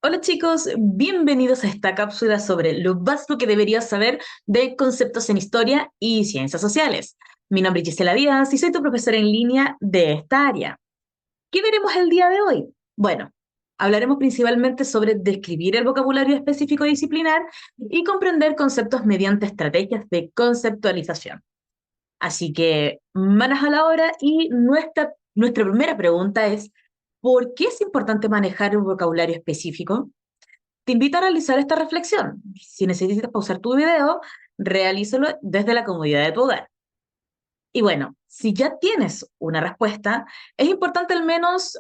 Hola chicos, bienvenidos a esta cápsula sobre lo básico que deberías saber de conceptos en historia y ciencias sociales. Mi nombre es Gisela Díaz y soy tu profesora en línea de esta área. ¿Qué veremos el día de hoy? Bueno, hablaremos principalmente sobre describir el vocabulario específico disciplinar y comprender conceptos mediante estrategias de conceptualización. Así que, manos a la obra y nuestra primera pregunta es, ¿por qué es importante manejar un vocabulario específico? Te invito a realizar esta reflexión. Si necesitas pausar tu video, realízalo desde la comodidad de tu hogar. Y bueno, si ya tienes una respuesta, es importante al menos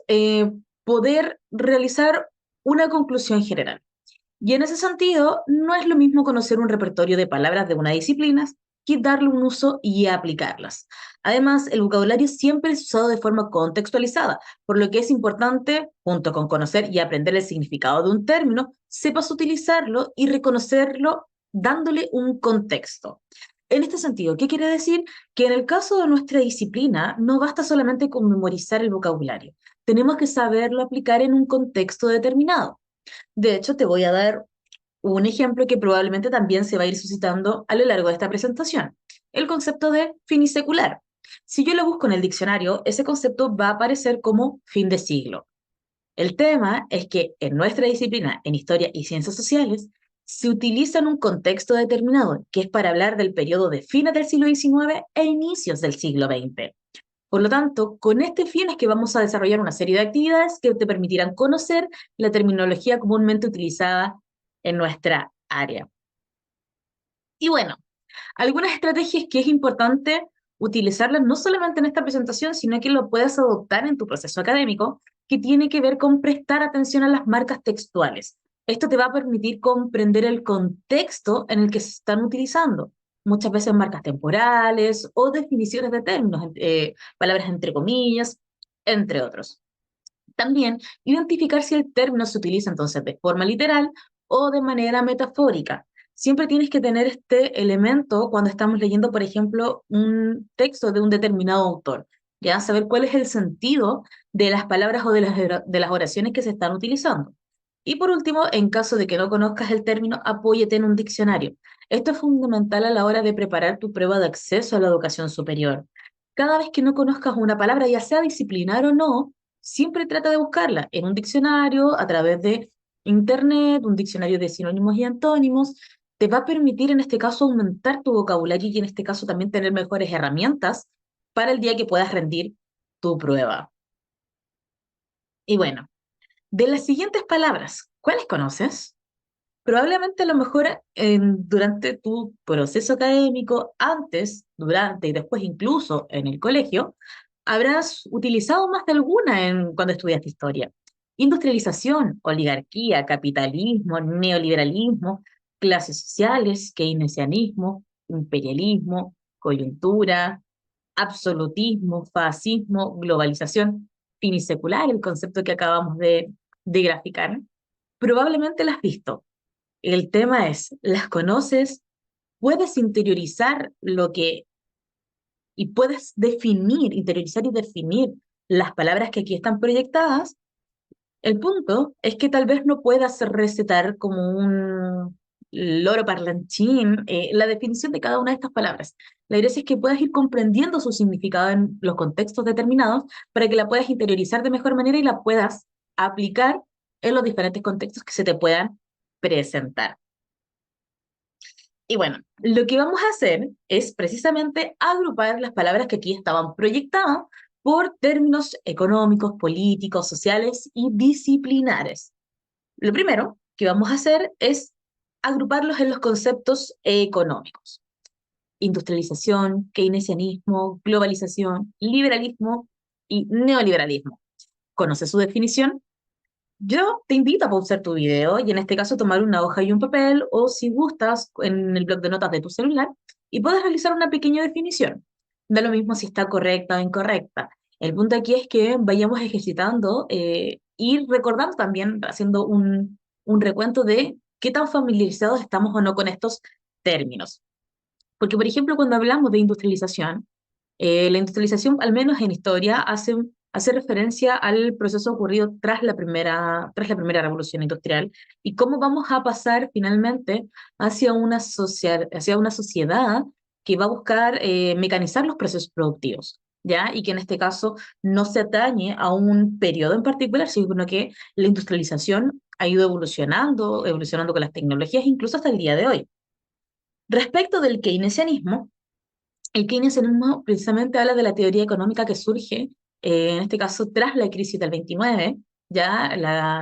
poder realizar una conclusión general. Y en ese sentido, no es lo mismo conocer un repertorio de palabras de una disciplina que darle un uso y aplicarlas. Además, el vocabulario siempre es usado de forma contextualizada, por lo que es importante, junto con conocer y aprender el significado de un término, sepas utilizarlo y reconocerlo dándole un contexto. En este sentido, ¿qué quiere decir? Que en el caso de nuestra disciplina, no basta solamente con memorizar el vocabulario, tenemos que saberlo aplicar en un contexto determinado. De hecho, te voy a dar un ejemplo que probablemente también se va a ir suscitando a lo largo de esta presentación, el concepto de finisecular. Si yo lo busco en el diccionario, ese concepto va a aparecer como fin de siglo. El tema es que en nuestra disciplina, en historia y ciencias sociales, se utiliza en un contexto determinado, que es para hablar del periodo de fines del siglo XIX e inicios del siglo XX. Por lo tanto, con este fin es que vamos a desarrollar una serie de actividades que te permitirán conocer la terminología comúnmente utilizada en nuestra área. Y bueno, algunas estrategias que es importante utilizarlas no solamente en esta presentación, sino que lo puedes adoptar en tu proceso académico, que tiene que ver con prestar atención a las marcas textuales. Esto te va a permitir comprender el contexto en el que se están utilizando. Muchas veces marcas temporales o definiciones de términos, palabras entre comillas, entre otros. También identificar si el término se utiliza entonces de forma literal o de manera metafórica. Siempre tienes que tener este elemento cuando estamos leyendo, por ejemplo, un texto de un determinado autor. Ya saber cuál es el sentido de las palabras o de las oraciones que se están utilizando. Y por último, en caso de que no conozcas el término, apóyate en un diccionario. Esto es fundamental a la hora de preparar tu prueba de acceso a la educación superior. Cada vez que no conozcas una palabra, ya sea disciplinar o no, siempre trata de buscarla en un diccionario, a través de internet, un diccionario de sinónimos y antónimos. Te va a permitir en este caso aumentar tu vocabulario y en este caso también tener mejores herramientas para el día que puedas rendir tu prueba. Y bueno, de las siguientes palabras, ¿cuáles conoces? Probablemente a lo mejor durante tu proceso académico, antes, durante y después incluso en el colegio, habrás utilizado más de alguna cuando estudiaste historia. Industrialización, oligarquía, capitalismo, neoliberalismo, clases sociales, keynesianismo, imperialismo, coyuntura, absolutismo, fascismo, globalización, finisecular, el concepto que acabamos de graficar. Probablemente las has visto. El tema es, ¿las conoces? ¿Puedes interiorizar lo que, y puedes definir, interiorizar y definir las palabras que aquí están proyectadas? El punto es que tal vez no puedas recetar como un loro parlanchín la definición de cada una de estas palabras. La idea es que puedas ir comprendiendo su significado en los contextos determinados para que la puedas interiorizar de mejor manera y la puedas aplicar en los diferentes contextos que se te puedan presentar. Y bueno, lo que vamos a hacer es precisamente agrupar las palabras que aquí estaban proyectadas por términos económicos, políticos, sociales y disciplinares. Lo primero que vamos a hacer es agruparlos en los conceptos económicos. Industrialización, keynesianismo, globalización, liberalismo y neoliberalismo. ¿Conoce su definición? Yo te invito a pausar tu video y en este caso tomar una hoja y un papel o si gustas en el bloc de notas de tu celular y puedes realizar una pequeña definición. Da lo mismo si está correcta o incorrecta. El punto aquí es que vayamos ejercitando y recordando también, haciendo un recuento de qué tan familiarizados estamos o no con estos términos. Porque, por ejemplo, cuando hablamos de industrialización, la industrialización, al menos en historia, hace hace referencia al proceso ocurrido tras la primera revolución industrial y cómo vamos a pasar finalmente hacia una sociedad que va a buscar mecanizar los procesos productivos, ¿ya? Y que en este caso no se atañe a un periodo en particular, sino que la industrialización ha ido evolucionando con las tecnologías, incluso hasta el día de hoy. Respecto del keynesianismo, el keynesianismo precisamente habla de la teoría económica que surge, en este caso, tras la crisis del 29, ya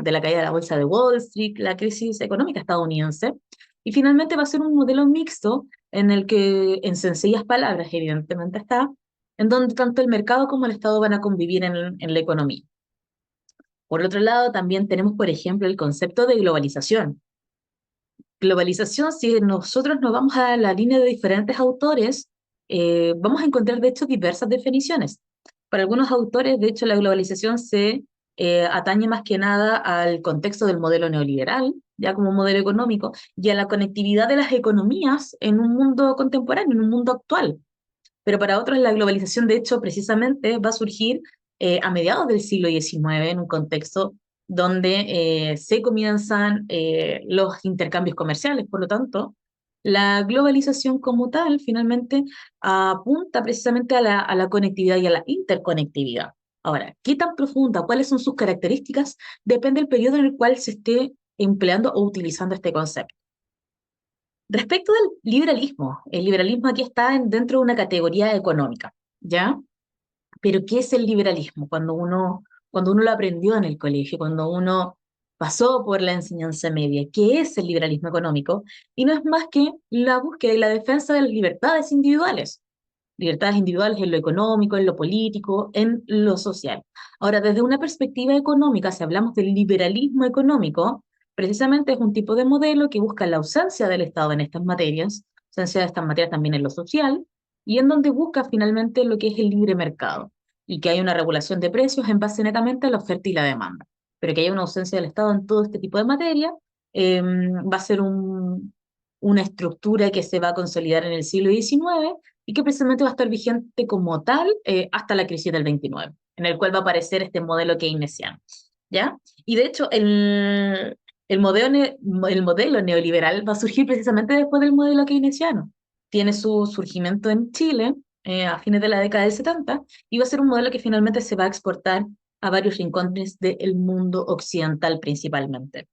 de la caída de la bolsa de Wall Street, la crisis económica estadounidense, y finalmente va a ser un modelo mixto en el que, en sencillas palabras, evidentemente está, en donde tanto el mercado como el Estado van a convivir en la economía. Por otro lado, también tenemos, por ejemplo, el concepto de globalización. Globalización, si nosotros nos vamos a la línea de diferentes autores, vamos a encontrar, de hecho, diversas definiciones. Para algunos autores, de hecho, la globalización se atañe más que nada al contexto del modelo neoliberal, ya como modelo económico, y a la conectividad de las economías en un mundo contemporáneo, en un mundo actual. Pero para otros la globalización, de hecho, precisamente va a surgir a mediados del siglo XIX en un contexto donde se comienzan los intercambios comerciales. Por lo tanto, la globalización como tal finalmente apunta precisamente a la conectividad y a la interconectividad. Ahora, ¿qué tan profunda? ¿Cuáles son sus características? Depende del periodo en el cual se esté empleando o utilizando este concepto. Respecto del liberalismo, el liberalismo aquí está dentro de una categoría económica, ¿ya? Pero ¿qué es el liberalismo? Cuando uno lo aprendió en el colegio, cuando uno pasó por la enseñanza media, ¿qué es el liberalismo económico? Y no es más que la búsqueda y la defensa de las libertades individuales en lo económico, en lo político, en lo social. Ahora, desde una perspectiva económica, si hablamos del liberalismo económico, precisamente es un tipo de modelo que busca la ausencia del Estado en estas materias, ausencia de estas materias también en lo social, y en donde busca finalmente lo que es el libre mercado, y que hay una regulación de precios en base netamente a la oferta y la demanda. Pero que haya una ausencia del Estado en todo este tipo de materia, va a ser una estructura que se va a consolidar en el siglo XIX y que precisamente va a estar vigente como tal hasta la crisis del 29, en el cual va a aparecer este modelo keynesiano, ¿ya? Y de hecho, el modelo neoliberal va a surgir precisamente después del modelo keynesiano. Tiene su surgimiento en Chile a fines de la década del 70 y va a ser un modelo que finalmente se va a exportar a varios rincones del mundo occidental principalmente.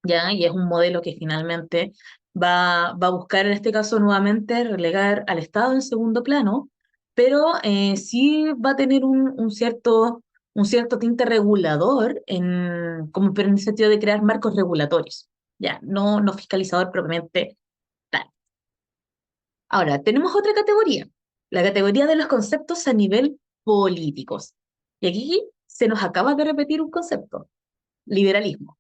¿Ya? Y es un modelo que finalmente va a buscar en este caso nuevamente relegar al Estado en segundo plano, pero sí va a tener un cierto tinte regulador, como pero en el sentido de crear marcos regulatorios, ¿ya? No fiscalizador propiamente tal. Ahora, tenemos otra categoría, la categoría de los conceptos a nivel políticos. Y aquí se nos acaba de repetir un concepto, liberalismo.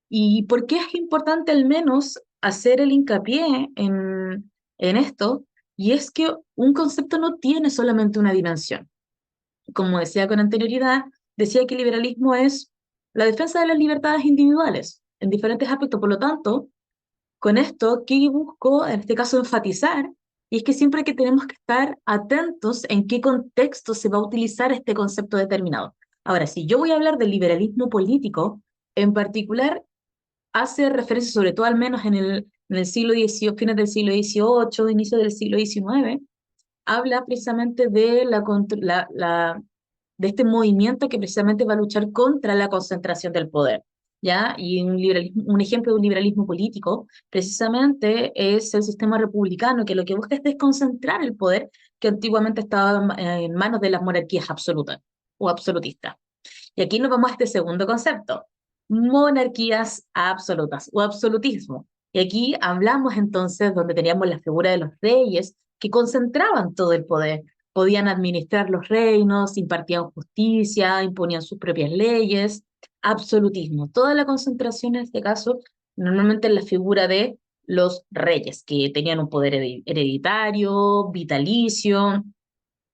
¿Y por qué es importante al menos hacer el hincapié en esto? Y es que un concepto no tiene solamente una dimensión. Como decía con anterioridad, decía que el liberalismo es la defensa de las libertades individuales en diferentes aspectos. Por lo tanto, con esto, ¿qué busco en este caso enfatizar? Y es que siempre que tenemos que estar atentos en qué contexto se va a utilizar este concepto determinado. Ahora, si yo voy a hablar del liberalismo político, en particular hace referencia, sobre todo al menos en el siglo XVIII, fines del siglo XVIII, inicio del siglo XIX, habla precisamente de este movimiento que precisamente va a luchar contra la concentración del poder. ¿Ya? Y un ejemplo de un liberalismo político precisamente es el sistema republicano, que lo que busca es desconcentrar el poder que antiguamente estaba en manos de las monarquías absolutas o absolutistas. Y aquí nos vamos a este segundo concepto, monarquías absolutas o absolutismo. Y aquí hablamos entonces donde teníamos la figura de los reyes que concentraban todo el poder, podían administrar los reinos, impartían justicia, imponían sus propias leyes, absolutismo. Toda la concentración en este caso normalmente en la figura de los reyes, que tenían un poder hereditario, vitalicio,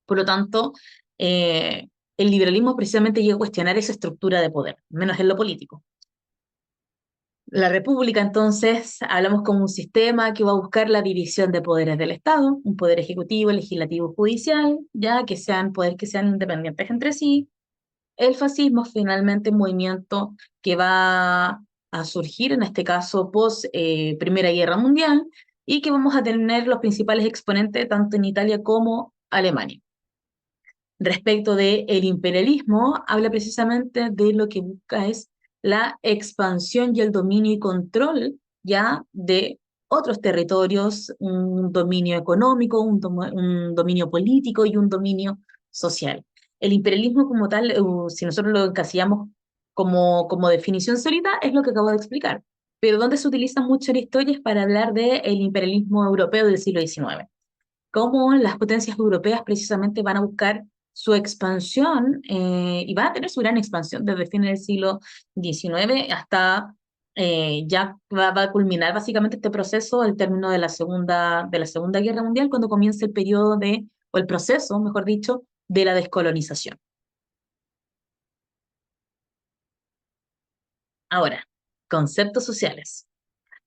por lo tanto, el liberalismo precisamente llega a cuestionar esa estructura de poder, menos en lo político. La república, entonces, hablamos como un sistema que va a buscar la división de poderes del Estado, un poder ejecutivo, legislativo, judicial, ya que sean poderes que sean independientes entre sí, El fascismo es finalmente un movimiento que va a surgir, en este caso, post Primera Guerra Mundial, y que vamos a tener los principales exponentes tanto en Italia como Alemania. Respecto del imperialismo, habla precisamente de lo que busca es la expansión y el dominio y control ya de otros territorios, un dominio económico, un dominio político y un dominio social. El imperialismo como tal, si nosotros lo encasillamos como definición solita, es lo que acabo de explicar. Pero donde se utiliza mucho en la historia es para hablar del imperialismo europeo del siglo XIX, cómo las potencias europeas precisamente van a buscar su expansión y van a tener su gran expansión desde fines del siglo XIX hasta ya va a culminar básicamente este proceso al término de la Segunda Guerra Mundial, cuando comienza el periodo o el proceso, mejor dicho, de la descolonización. Ahora, conceptos sociales.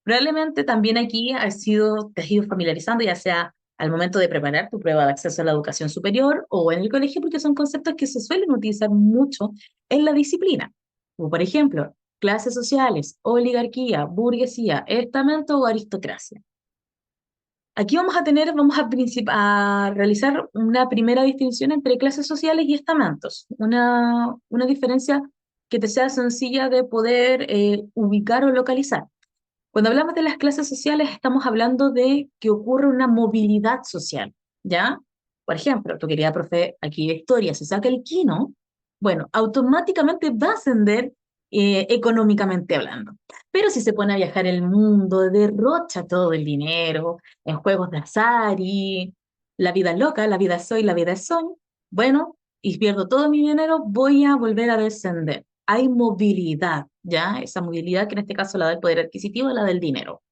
Probablemente también aquí te has ido familiarizando, ya sea al momento de preparar tu prueba de acceso a la educación superior o en el colegio, porque son conceptos que se suelen utilizar mucho en la disciplina. Como por ejemplo, clases sociales, oligarquía, burguesía, estamento o aristocracia. Aquí vamos a realizar una primera distinción entre clases sociales y estamentos, una diferencia que te sea sencilla de poder ubicar o localizar. Cuando hablamos de las clases sociales, estamos hablando de que ocurre una movilidad social, ¿ya? Por ejemplo, tu querida profe aquí de historia se saca el quino, bueno, automáticamente va a ascender económicamente hablando. Pero si se pone a viajar el mundo, derrocha todo el dinero en juegos de azar y la vida es loca, la vida es soy, la vida es soy, bueno, y pierdo todo mi dinero, voy a volver a descender. Hay movilidad, ¿ya? Esa movilidad que en este caso la del poder adquisitivo y la del dinero.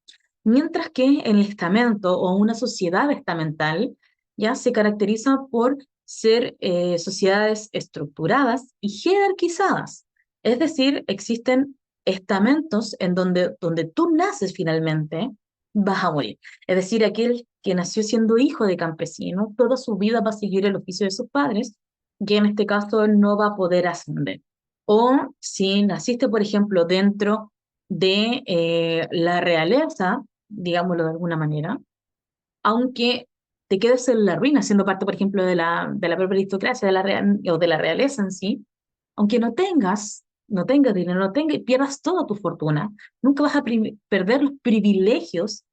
Mientras que en el estamento o una sociedad estamental, ¿ya? Se caracteriza por ser sociedades estructuradas y jerarquizadas. Es decir, existen estamentos en donde tú naces finalmente, vas a morir. Es decir, aquel que nació siendo hijo de campesino, toda su vida va a seguir el oficio de sus padres, que en este caso no va a poder ascender. O si naciste, por ejemplo, dentro de la realeza, digámoslo de alguna manera, aunque te quedes en la ruina, siendo parte, por ejemplo, de la propia aristocracia o de la realeza en sí, aunque no tengas dinero, no tengas, pierdas toda tu fortuna, nunca vas a perder los privilegios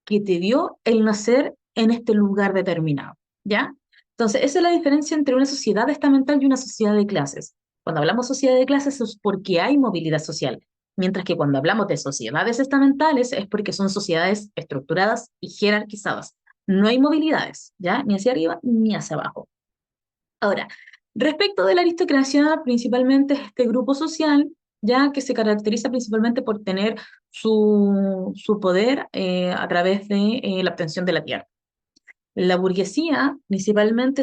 que te dio el nacer en este lugar determinado, ¿ya? Entonces, esa es la diferencia entre una sociedad estamental y una sociedad de clases. Cuando hablamos de sociedad de clases es porque hay movilidad social, mientras que cuando hablamos de sociedades estamentales es porque son sociedades estructuradas y jerarquizadas. No hay movilidades, ¿ya? Ni hacia arriba ni hacia abajo. Ahora, respecto de la aristocracia, principalmente es este grupo social, ya que se caracteriza principalmente por tener su poder a través de la obtención de la tierra. La burguesía, principalmente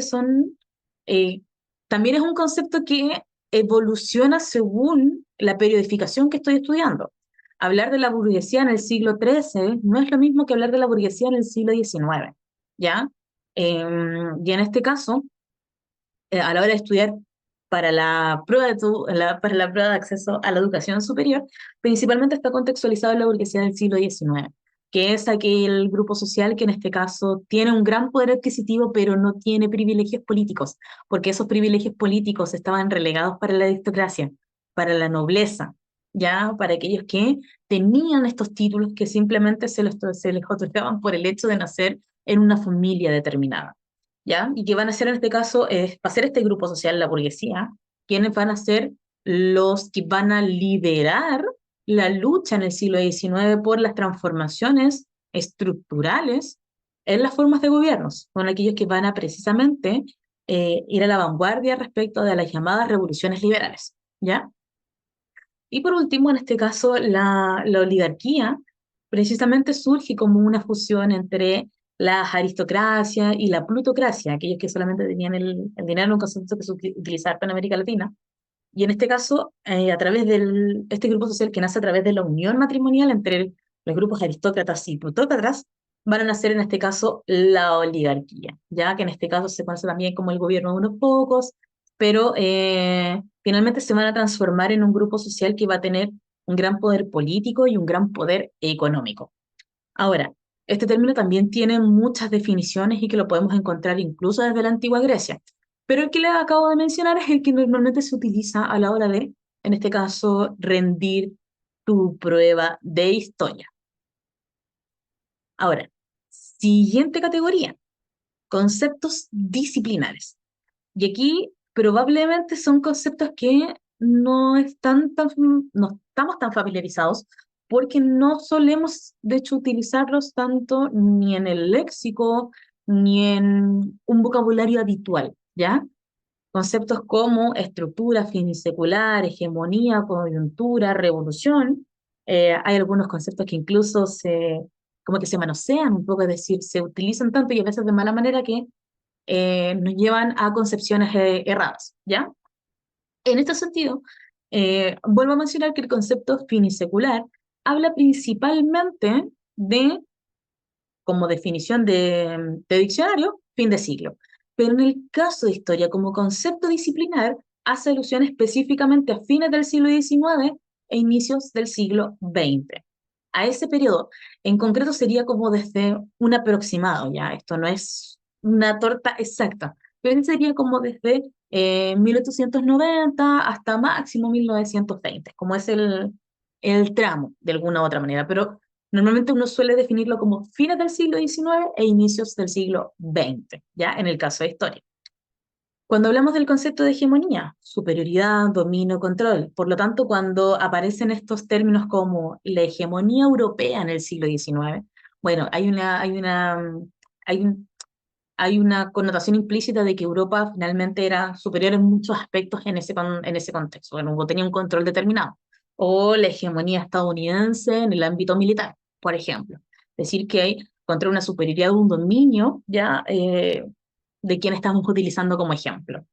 eh, también es un concepto que evoluciona según la periodificación que estoy estudiando. Hablar de la burguesía en el siglo XIII no es lo mismo que hablar de la burguesía en el siglo XIX, ¿ya? Y en este caso, a la hora de estudiar para la prueba de acceso a la educación superior, principalmente está contextualizado en la burguesía del siglo XIX, que es aquel grupo social que en este caso tiene un gran poder adquisitivo, pero no tiene privilegios políticos, porque esos privilegios políticos estaban relegados para la aristocracia, para la nobleza, ya para aquellos que tenían estos títulos que simplemente se les otorgaban por el hecho de nacer en una familia determinada. ¿Ya? Y que van a ser en este caso, va a ser este grupo social, la burguesía, quienes van a ser los que van a liderar la lucha en el siglo XIX por las transformaciones estructurales en las formas de gobiernos. Son aquellos que van a precisamente ir a la vanguardia respecto de las llamadas revoluciones liberales, ¿ya? Y por último, en este caso, la oligarquía precisamente surge como una fusión entre la aristocracia y la plutocracia, aquellos que solamente tenían el dinero, un concepto que se utilizaba en América Latina. Y en este caso, a través de este grupo social que nace a través de la unión matrimonial entre los grupos aristócratas y plutócratas, van a nacer en este caso la oligarquía, ya que en este caso se conoce también como el gobierno de unos pocos, pero finalmente se van a transformar en un grupo social que va a tener un gran poder político y un gran poder económico. Ahora, este término también tiene muchas definiciones y que lo podemos encontrar incluso desde la antigua Grecia, pero el que les acabo de mencionar es el que normalmente se utiliza a la hora de, en este caso, rendir tu prueba de historia. Ahora, siguiente categoría, conceptos disciplinares. Y aquí probablemente son conceptos que no estamos tan familiarizados porque no solemos, de hecho, utilizarlos tanto ni en el léxico ni en un vocabulario habitual, ¿ya? Conceptos como estructura finisecular, hegemonía, coyuntura, revolución. Hay algunos conceptos que incluso como que se manosean un poco, es decir, se utilizan tanto y a veces de mala manera que nos llevan a concepciones erradas, ¿ya? En este sentido, vuelvo a mencionar que el concepto finisecular habla principalmente de, como definición de diccionario, fin de siglo. Pero en el caso de historia, como concepto disciplinar, hace alusión específicamente a fines del siglo XIX e inicios del siglo XX. A ese periodo, en concreto, sería como desde un aproximado, ¿ya? Esto no es una torta exacta, pero sería como desde 1890 hasta máximo 1920, como es el tramo, de alguna u otra manera. Pero normalmente uno suele definirlo como fines del siglo XIX e inicios del siglo XX, ¿ya? En el caso de historia. Cuando hablamos del concepto de hegemonía, superioridad, dominio, control, por lo tanto, cuando aparecen estos términos como la hegemonía europea en el siglo XIX, bueno, hay un- hay una connotación implícita de que Europa finalmente era superior en muchos aspectos en ese contexto, bueno, tenía un control determinado. O la hegemonía estadounidense en el ámbito militar, por ejemplo. Decir que hay contra una superioridad o un dominio ya de quien estamos utilizando como ejemplo.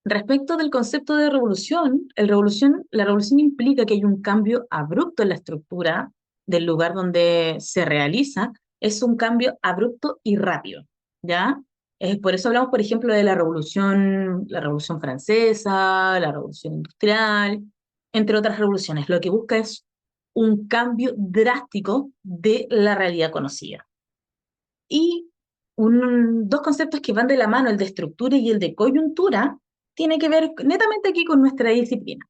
Respecto del concepto de revolución, la revolución implica que hay un cambio abrupto en la estructura del lugar donde se realiza, es un cambio abrupto y rápido, ¿ya? Por eso hablamos, por ejemplo, de la Revolución Francesa, la Revolución Industrial, entre otras revoluciones. Lo que busca es un cambio drástico de la realidad conocida. Y dos conceptos que van de la mano, el de estructura y el de coyuntura, tiene que ver netamente aquí con nuestra disciplina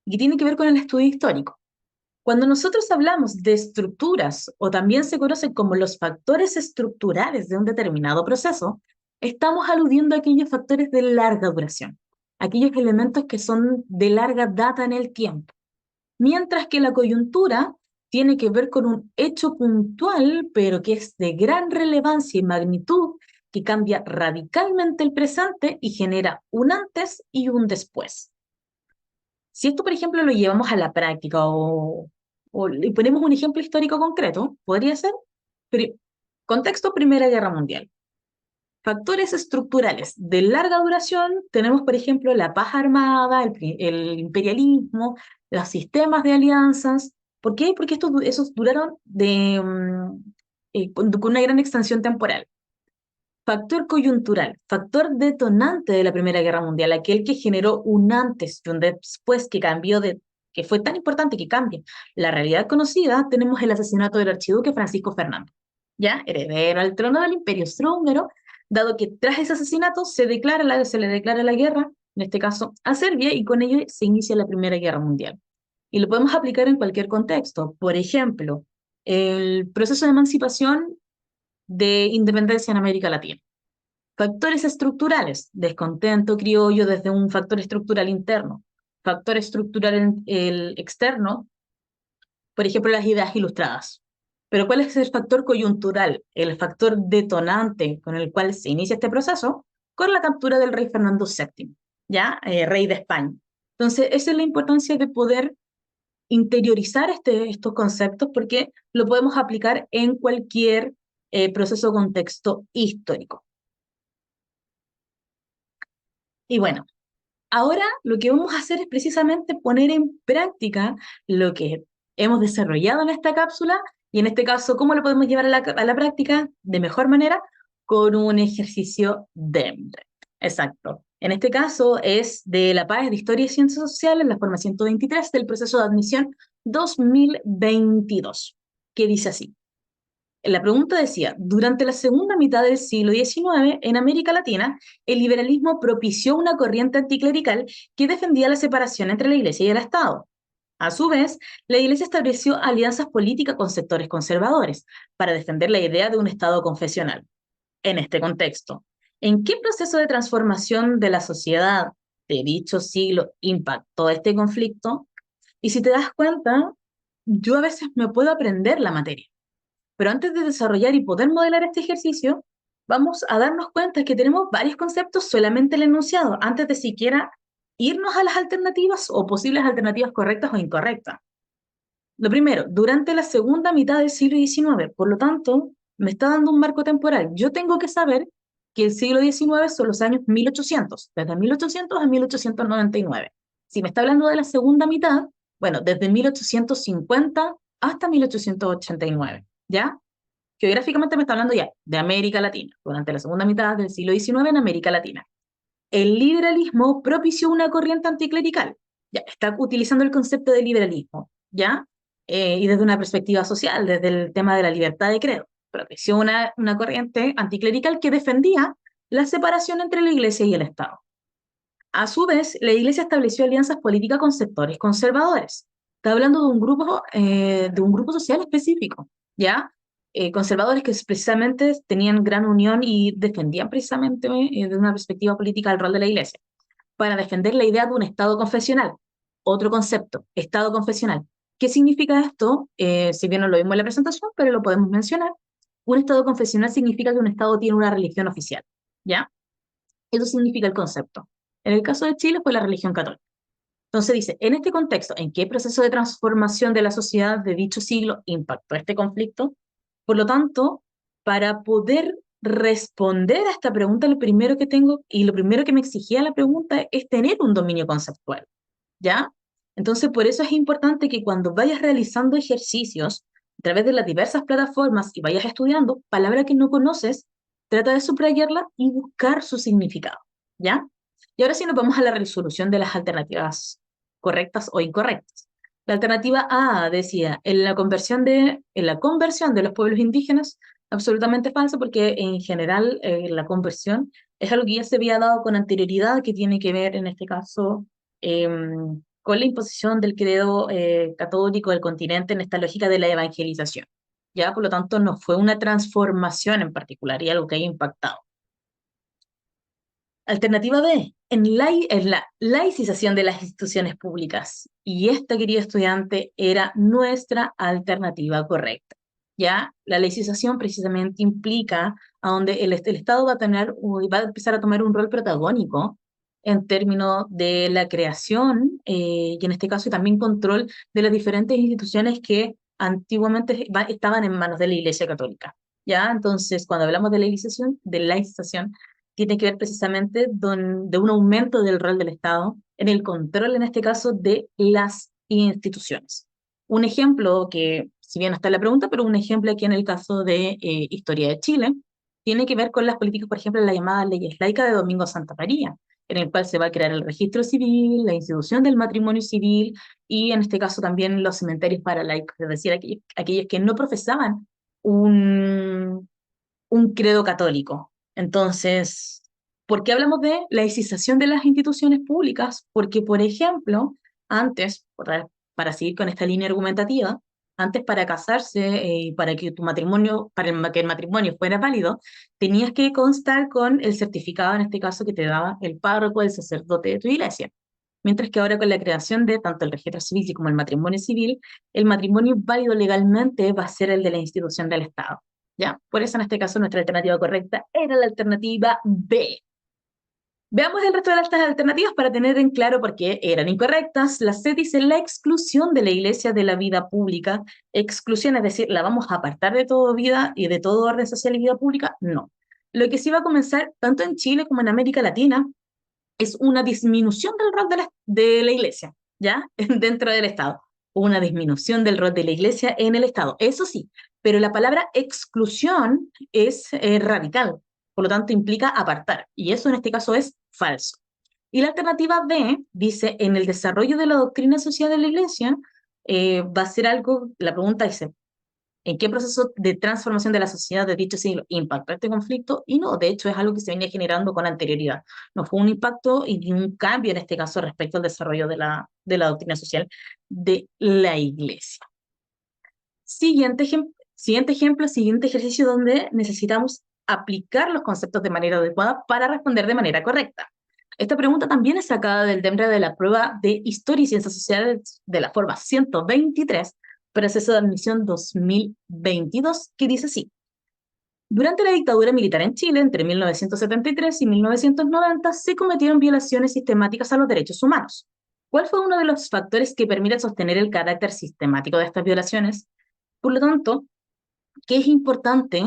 y tiene que ver con el estudio histórico. Cuando nosotros hablamos de estructuras o también se conocen como los factores estructurales de un determinado proceso, estamos aludiendo a aquellos factores de larga duración, aquellos elementos que son de larga data en el tiempo. Mientras que la coyuntura tiene que ver con un hecho puntual, pero que es de gran relevancia y magnitud, que cambia radicalmente el presente y genera un antes y un después. Si esto, por ejemplo, lo llevamos a la práctica o le ponemos un ejemplo histórico concreto, podría ser contexto Primera Guerra Mundial. Factores estructurales de larga duración, tenemos, por ejemplo, la paz armada, el imperialismo, los sistemas de alianzas. ¿Por qué? Porque esos duraron con una gran extensión temporal. Factor coyuntural, factor detonante de la Primera Guerra Mundial, aquel que generó un antes y un después que fue tan importante que cambie la realidad conocida, tenemos el asesinato del archiduque Francisco Fernando, ya heredero al trono del Imperio Austrohúngaro, dado que tras ese asesinato se le declara la guerra, en este caso a Serbia, y con ello se inicia la Primera Guerra Mundial. Y lo podemos aplicar en cualquier contexto. Por ejemplo, el proceso de emancipación de independencia en América Latina. Factores estructurales, descontento criollo desde un factor estructural interno. Factor estructural el externo, por ejemplo, las ideas ilustradas. Pero ¿cuál es el factor coyuntural? El factor detonante con el cual se inicia este proceso, con la captura del rey Fernando VII, ¿ya? Rey de España. Entonces, esa es la importancia de poder interiorizar estos conceptos porque lo podemos aplicar en cualquier proceso o contexto histórico. Y bueno, ahora lo que vamos a hacer es precisamente poner en práctica lo que hemos desarrollado en esta cápsula y en este caso, ¿cómo lo podemos llevar a la práctica de mejor manera? Con un ejercicio de... Exacto. En este caso es de la PAES de Historia y Ciencias Sociales, la forma 123 del proceso de admisión 2022, que dice así. La pregunta decía, durante la segunda mitad del siglo XIX, en América Latina, el liberalismo propició una corriente anticlerical que defendía la separación entre la Iglesia y el Estado. A su vez, la Iglesia estableció alianzas políticas con sectores conservadores para defender la idea de un Estado confesional. En este contexto, ¿en qué proceso de transformación de la sociedad de dicho siglo impactó este conflicto? Y si te das cuenta, yo a veces me puedo aprender la materia, pero antes de desarrollar y poder modelar este ejercicio, vamos a darnos cuenta que tenemos varios conceptos solamente el enunciado, antes de siquiera irnos a las alternativas o posibles alternativas correctas o incorrectas. Lo primero, durante la segunda mitad del siglo XIX, por lo tanto, me está dando un marco temporal. Yo tengo que saber que el siglo XIX son los años 1800, desde 1800 a 1899. Si me está hablando de la segunda mitad, bueno, desde 1850 hasta 1889, ¿ya? Geográficamente me está hablando ya de América Latina, durante la segunda mitad del siglo XIX en América Latina. El liberalismo propició una corriente anticlerical. Ya, está utilizando el concepto de liberalismo, ¿ya? Y desde una perspectiva social, desde el tema de la libertad de credo. Propició una corriente anticlerical que defendía la separación entre la Iglesia y el Estado. A su vez, la Iglesia estableció alianzas políticas con sectores conservadores. Está hablando de un grupo social específico, ¿ya? Conservadores que precisamente tenían gran unión y defendían precisamente desde una perspectiva política el rol de la Iglesia, para defender la idea de un Estado confesional. Otro concepto, Estado confesional. ¿Qué significa esto? Si bien no lo vimos en la presentación, pero lo podemos mencionar. Un Estado confesional significa que un Estado tiene una religión oficial, ¿ya? Eso significa el concepto. En el caso de Chile fue la religión católica. Entonces dice, en este contexto, ¿en qué proceso de transformación de la sociedad de dicho siglo impactó este conflicto? Por lo tanto, para poder responder a esta pregunta, lo primero que tengo y lo primero que me exigía la pregunta es tener un dominio conceptual, ¿ya? Entonces, por eso es importante que cuando vayas realizando ejercicios a través de las diversas plataformas y vayas estudiando, palabra que no conoces, trata de subrayarla y buscar su significado, ¿ya? Y ahora sí nos vamos a la resolución de las alternativas correctas o incorrectas. La alternativa A decía, en la conversión de los pueblos indígenas, absolutamente falso, porque en general la conversión es algo que ya se había dado con anterioridad, que tiene que ver en este caso con la imposición del credo católico del continente en esta lógica de la evangelización. ¿Ya? Por lo tanto, no fue una transformación en particular y algo que haya impactado. Alternativa B, en la laicización de las instituciones públicas. Y esta, querido estudiante, era nuestra alternativa correcta. ¿Ya? La laicización precisamente implica a donde el Estado va a empezar a tomar un rol protagónico en términos de la creación y en este caso también control de las diferentes instituciones que antiguamente estaban en manos de la Iglesia Católica. ¿Ya? Entonces, cuando hablamos de laicización tiene que ver precisamente de un aumento del rol del Estado en el control, en este caso, de las instituciones. Un ejemplo que, si bien no está en la pregunta, pero un ejemplo aquí en el caso de Historia de Chile, tiene que ver con las políticas, por ejemplo, la llamada Leyes Laicas de Domingo Santa María, en el cual se va a crear el registro civil, la institución del matrimonio civil y en este caso también los cementerios para laicos, es decir, aquellos que no profesaban un, un credo católico. Entonces, ¿por qué hablamos de laicización de las instituciones públicas? Porque, por ejemplo, antes, para seguir con esta línea argumentativa, antes para casarse, para que tu matrimonio, que el matrimonio fuera válido, tenías que constar con el certificado, en este caso, que te daba el párroco, el sacerdote de tu iglesia. Mientras que ahora con la creación de tanto el registro civil como el matrimonio válido legalmente va a ser el de la institución del Estado. ¿Ya? Por eso en este caso nuestra alternativa correcta era la alternativa B. Veamos el resto de las alternativas para tener en claro por qué eran incorrectas. La C dice la exclusión de la iglesia de la vida pública. Exclusión, es decir, ¿la vamos a apartar de toda vida y de todo orden social y vida pública? No. Lo que sí va a comenzar, tanto en Chile como en América Latina, es una disminución del rol de la iglesia, ¿ya? Dentro del Estado. Una disminución del rol de la iglesia en el Estado. Eso sí, pero la palabra exclusión es radical, por lo tanto implica apartar, y eso en este caso es falso. Y la alternativa B dice, en el desarrollo de la doctrina social de la Iglesia, va a ser algo, la pregunta dice, ¿en qué proceso de transformación de la sociedad de dicho siglo impactó este conflicto? Y no, de hecho es algo que se venía generando con anterioridad. No fue un impacto y un cambio en este caso respecto al desarrollo de la doctrina social de la Iglesia. Siguiente ejemplo, siguiente ejercicio donde necesitamos aplicar los conceptos de manera adecuada para responder de manera correcta. Esta pregunta también es sacada del DEMRE de la prueba de Historia y Ciencias Sociales de la forma 123, proceso de admisión 2022, que dice así. Durante la dictadura militar en Chile, entre 1973 y 1990, se cometieron violaciones sistemáticas a los derechos humanos. ¿Cuál fue uno de los factores que permite sostener el carácter sistemático de estas violaciones? Por lo tanto, ¿qué es importante?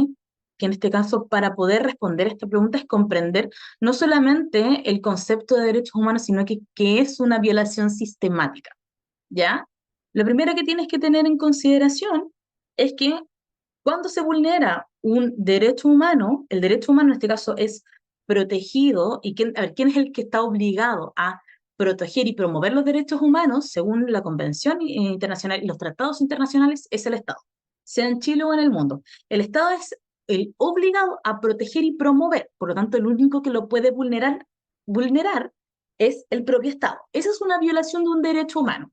Que en este caso, para poder responder esta pregunta, es comprender no solamente el concepto de derechos humanos, sino que es una violación sistemática, ¿ya? Lo primero que tienes que tener en consideración es que cuando se vulnera un derecho humano, el derecho humano en este caso es protegido, y ¿quién es el que está obligado a proteger y promover los derechos humanos según la Convención Internacional y los tratados internacionales? Es el Estado, sea en Chile o en el mundo. El Estado es el obligado a proteger y promover, por lo tanto, el único que lo puede vulnerar es el propio Estado. Esa es una violación de un derecho humano.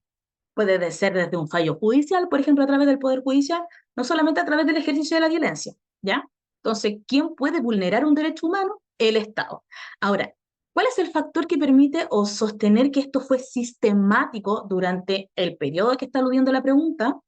Puede ser desde un fallo judicial, por ejemplo, a través del Poder Judicial, no solamente a través del ejercicio de la violencia, ¿ya? Entonces, ¿quién puede vulnerar un derecho humano? El Estado. Ahora, ¿cuál es el factor que permite o sostener que esto fue sistemático durante el periodo que está aludiendo la pregunta?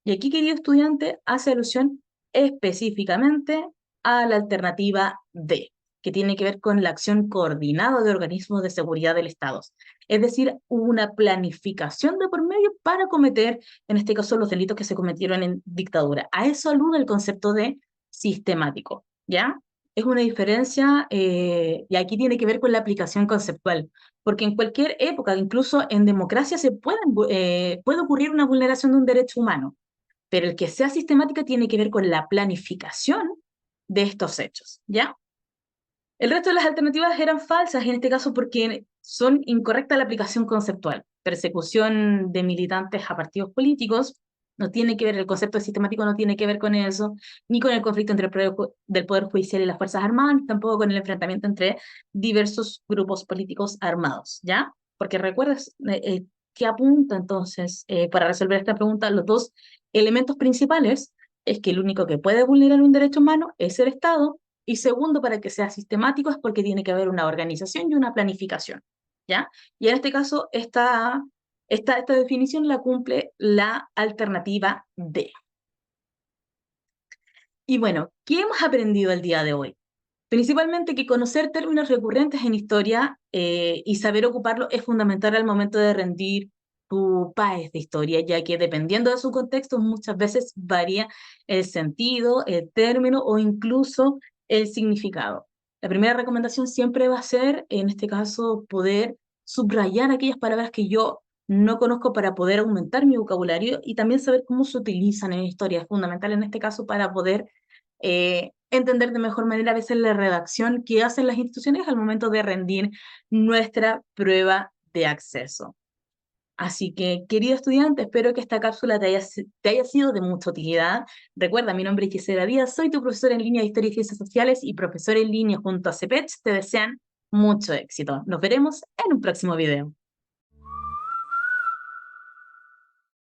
Y aquí, querido estudiante, hace alusión específicamente a la alternativa D, que tiene que ver con la acción coordinada de organismos de seguridad del Estado. Es decir, una planificación de por medio para cometer, en este caso, los delitos que se cometieron en dictadura. A eso alude el concepto de sistemático, ¿ya? Es una diferencia, y aquí tiene que ver con la aplicación conceptual, porque en cualquier época, incluso en democracia, puede ocurrir una vulneración de un derecho humano, pero el que sea sistemática tiene que ver con la planificación de estos hechos, ¿ya? El resto de las alternativas eran falsas, en este caso porque son incorrecta la aplicación conceptual. Persecución de militantes a partidos políticos no tiene que ver, el concepto de sistemático no tiene que ver con eso, ni con el conflicto entre del Poder Judicial y las Fuerzas Armadas, ni tampoco con el enfrentamiento entre diversos grupos políticos armados, ¿ya? Porque recuerdas que apunta entonces, para resolver esta pregunta, los dos elementos principales es que el único que puede vulnerar un derecho humano es el Estado, y segundo, para que sea sistemático es porque tiene que haber una organización y una planificación, ¿ya? Y en este caso, esta definición la cumple la alternativa D. Y bueno, ¿qué hemos aprendido el día de hoy? Principalmente que conocer términos recurrentes en historia y saber ocuparlo es fundamental al momento de rendir tu PAES de historia, ya que dependiendo de su contexto muchas veces varía el sentido, el término o incluso el significado. La primera recomendación siempre va a ser, en este caso, poder subrayar aquellas palabras que yo no conozco para poder aumentar mi vocabulario y también saber cómo se utilizan en historia. Es fundamental en este caso para poder entender de mejor manera a veces la redacción que hacen las instituciones al momento de rendir nuestra prueba de acceso. Así que, querido estudiante, espero que esta cápsula te haya sido de mucha utilidad. Recuerda, mi nombre es Gisela Díaz, soy tu profesor en línea de Historia y Ciencias Sociales y profesor en línea junto a CEPECH. Te desean mucho éxito. Nos veremos en un próximo video.